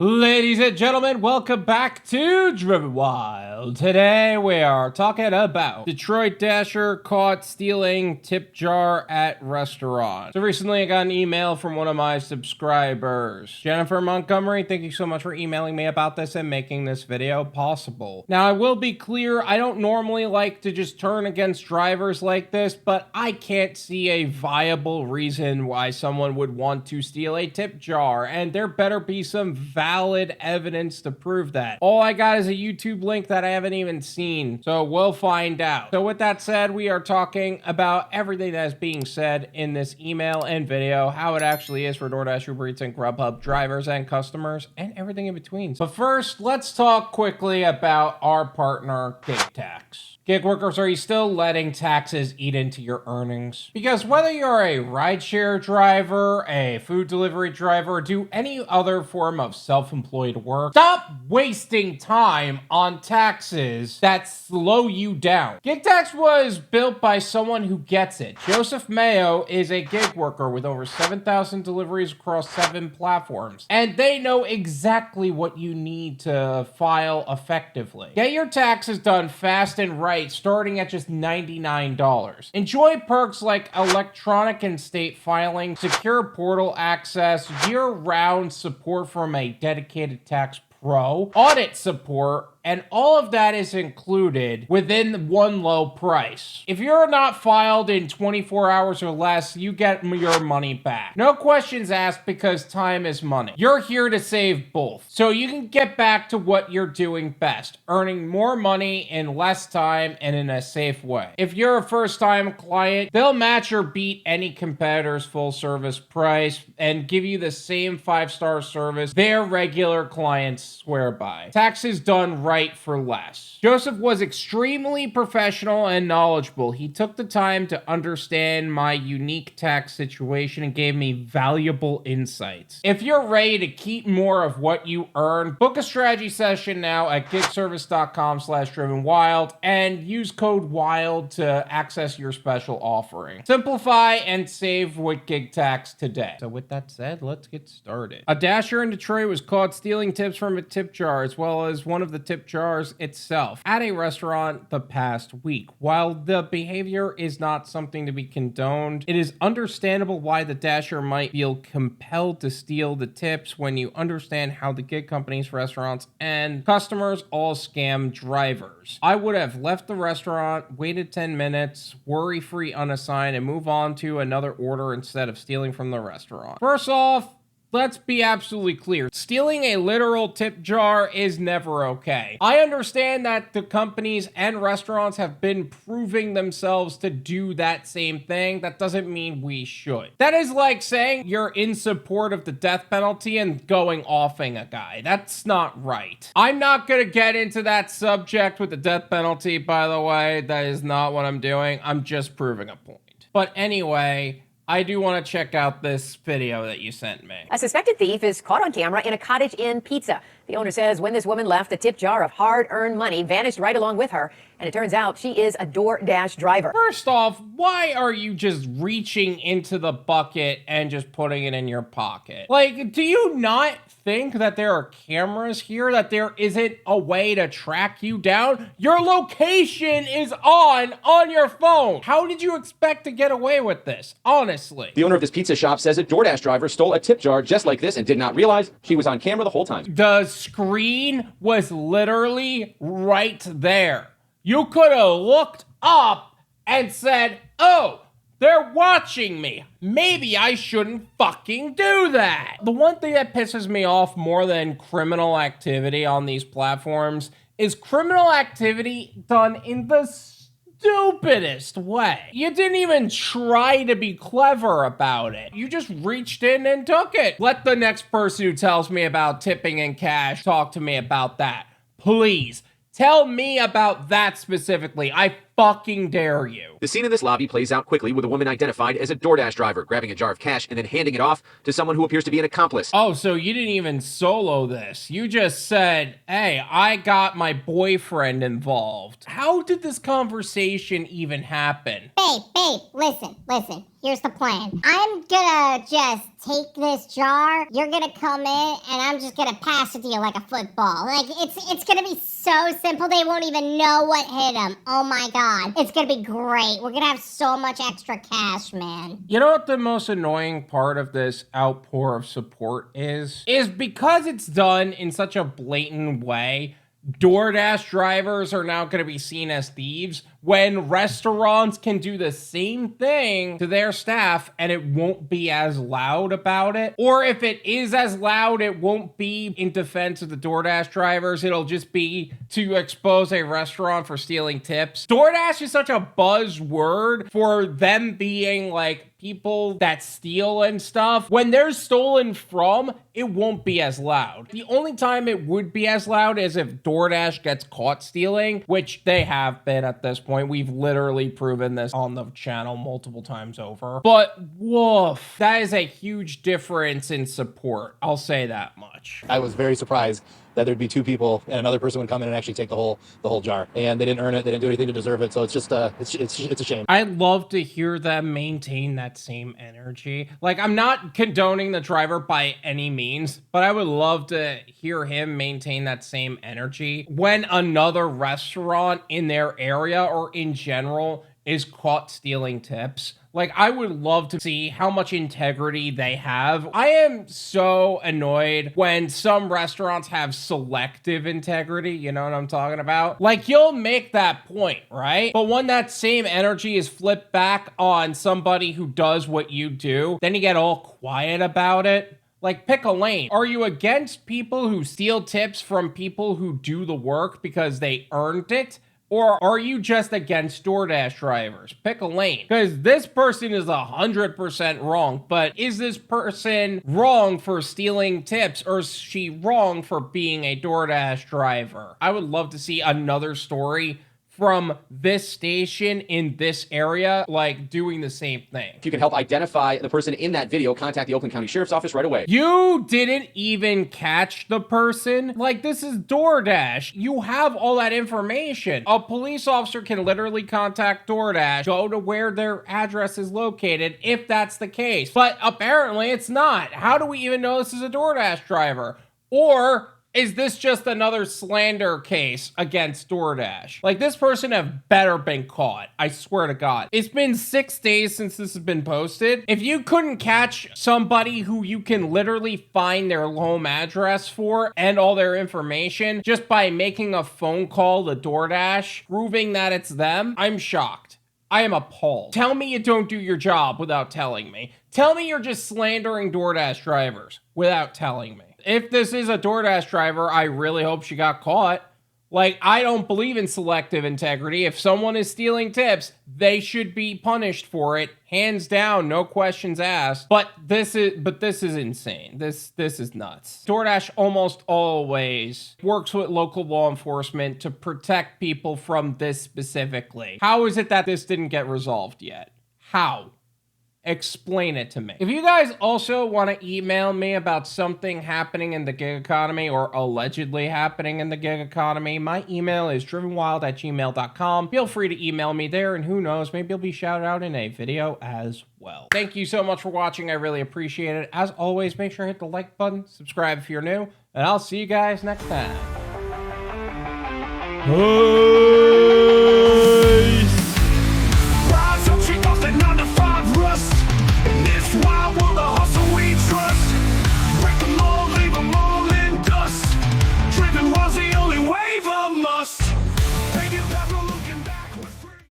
Ladies and gentlemen, welcome back to Driven Wyld. Today we are talking about Detroit Dasher caught stealing tip jar at restaurant. So recently I got an email from one of my subscribers, Jennifer Montgomery. Thank you so much for emailing me about this and making this video possible. Now I will be clear, I don't normally like to just turn against drivers like this, but I can't see a viable reason why someone would want to steal a tip jar, and there better be some valid evidence to prove that. All I got is a YouTube link that I haven't even seen, so we'll find out. So with that said, we are talking about everything that is being said in this email and video, how it actually is for Doordash, UberEats, and Grubhub drivers and customers, and everything in between. But first, let's talk quickly about our partner, GigTax. Gig workers, are you still letting taxes eat into your earnings? Because whether you're a rideshare driver, a food delivery driver, or do any other form of self-employed work, stop wasting time on taxes that slow you down. GigTax was built by someone who gets it. Joseph Mayo is a gig worker with over 7,000 deliveries across 7 platforms, and they know exactly what you need to file effectively. Get your taxes done fast and right, starting at just $99. Enjoy perks like electronic and state filing, secure portal access, year-round support from a dedicated tax pro, audit support, and all of that is included within one low price. If you're not filed in 24 hours or less, you get your money back. No questions asked, because time is money. You're here to save both, so you can get back to what you're doing best, earning more money in less time and in a safe way. If you're a first-time client, they'll match or beat any competitor's full-service price and give you the same 5-star service their regular clients swear by. Taxes done right for less. Joseph was extremely professional and knowledgeable. He took the time to understand my unique tax situation and gave me valuable insights. If you're ready to keep more of what you earn, book a strategy session now at gigservice.com/drivenwyld and use code WYLD to access your special offering. Simplify and save with GigTax today. So with that said, let's get started. A Dasher in Detroit was caught stealing tips from a tip jar, as well as one of the tip jars itself, at a restaurant the past week. While the behavior is not something to be condoned, it is understandable why the Dasher might feel compelled to steal the tips when you understand how the gig companies, restaurants, and customers all scam drivers. I would have left the restaurant, waited 10 minutes, worry-free unassigned, and move on to another order instead of stealing from the restaurant. First off, let's be absolutely clear. Stealing a literal tip jar is never okay. I understand that the companies and restaurants have been proving themselves to do that same thing. That doesn't mean we should. That is like saying you're in support of the death penalty and going offing a guy. That's not right. I'm not gonna get into that subject with the death penalty, by the way. That is not what I'm doing. I'm just proving a point. But anyway, I do want to check out this video that you sent me. A suspected thief is caught on camera in a Cottage Inn pizza. The owner says when this woman left, a tip jar of hard-earned money vanished right along with her, and it turns out she is a Doordash driver. First off, why are you just reaching into the bucket and just putting it in your pocket? Like, do you not think that there are cameras here, that there isn't a way to track you down? Your location is on your phone. How did you expect to get away with this? Honestly. The owner of this pizza shop says a Doordash driver stole a tip jar just like this and did not realize she was on camera the whole time. The screen was literally right there. You could have looked up and said, oh, they're watching me. Maybe I shouldn't fucking do that. The one thing that pisses me off more than criminal activity on these platforms is criminal activity done in the stupidest way. You didn't even try to be clever about it. You just reached in and took it. Let the next person who tells me about tipping in cash talk to me about that. Please, tell me about that specifically. I fucking dare you? The scene in this lobby plays out quickly with a woman identified as a DoorDash driver, grabbing a jar of cash and then handing it off to someone who appears to be an accomplice. Oh, so you didn't even solo this. You just said, hey, I got my boyfriend involved. How did this conversation even happen? Babe, listen. Here's the plan. I'm gonna just take this jar, you're gonna come in, and I'm just gonna pass it to you like a football. Like, it's gonna be so simple, they won't even know what hit them. Oh my god. It's gonna be great. We're gonna have so much extra cash, man. You know what the most annoying part of this outpour of support is? Is because it's done in such a blatant way, DoorDash drivers are now going to be seen as thieves when restaurants can do the same thing to their staff and it won't be as loud about it. Or if it is as loud, it won't be in defense of the DoorDash drivers. It'll just be to expose a restaurant for stealing tips. DoorDash is such a buzzword for them being like people that steal and stuff. When they're stolen from, it won't be as loud. The only time it would be as loud is if DoorDash gets caught stealing, which they have been at this point. We've literally proven this on the channel multiple times over. But woof, that is a huge difference in support. I'll say that much. I was very surprised that there'd be two people and another person would come in and actually take the whole jar, and they didn't earn it, they didn't do anything to deserve it. So it's just it's a shame. I'd love to hear them maintain that same energy. Like, I'm not condoning the driver by any means, but I would love to hear him maintain that same energy when another restaurant in their area or in general is caught stealing tips. Like, I would love to see how much integrity they have. I am so annoyed when some restaurants have selective integrity, you know what I'm talking about? Like, you'll make that point, right? But when that same energy is flipped back on somebody who does what you do, then you get all quiet about it. Like, pick a lane. Are you against people who steal tips from people who do the work because they earned it? Or are you just against DoorDash drivers? Pick a lane. Because this person is 100% wrong. But is this person wrong for stealing tips? Or is she wrong for being a DoorDash driver? I would love to see another story from this station in this area, like, doing the same thing. If you can help identify the person in that video, contact the Oakland County Sheriff's Office right away. You didn't even catch the person? Like, this is DoorDash. You have all that information. A police officer can literally contact DoorDash, go to where their address is located, if that's the case. But apparently it's not. How do we even know this is a DoorDash driver? Or is this just another slander case against DoorDash? Like, this person have better been caught. I swear to God. It's been 6 days since this has been posted. If you couldn't catch somebody who you can literally find their home address for and all their information just by making a phone call to DoorDash, proving that it's them, I'm shocked. I am appalled. Tell me you don't do your job without telling me. Tell me you're just slandering DoorDash drivers without telling me. If this is a DoorDash driver, I really hope she got caught. Like, I don't believe in selective integrity. If someone is stealing tips, they should be punished for it. Hands down, no questions asked. But this is insane. This is nuts. DoorDash almost always works with local law enforcement to protect people from this specifically. How is it that this didn't get resolved yet? How? Explain it to me. If you guys also want to email me about something happening in the gig economy or allegedly happening in the gig economy, my email is drivenwyld@gmail.com. Feel free to email me there, and who knows, maybe you'll be shouted out in a video as well. Thank you so much for watching. I really appreciate it. As always, make sure to hit the like button, subscribe if you're new, and I'll see you guys next time.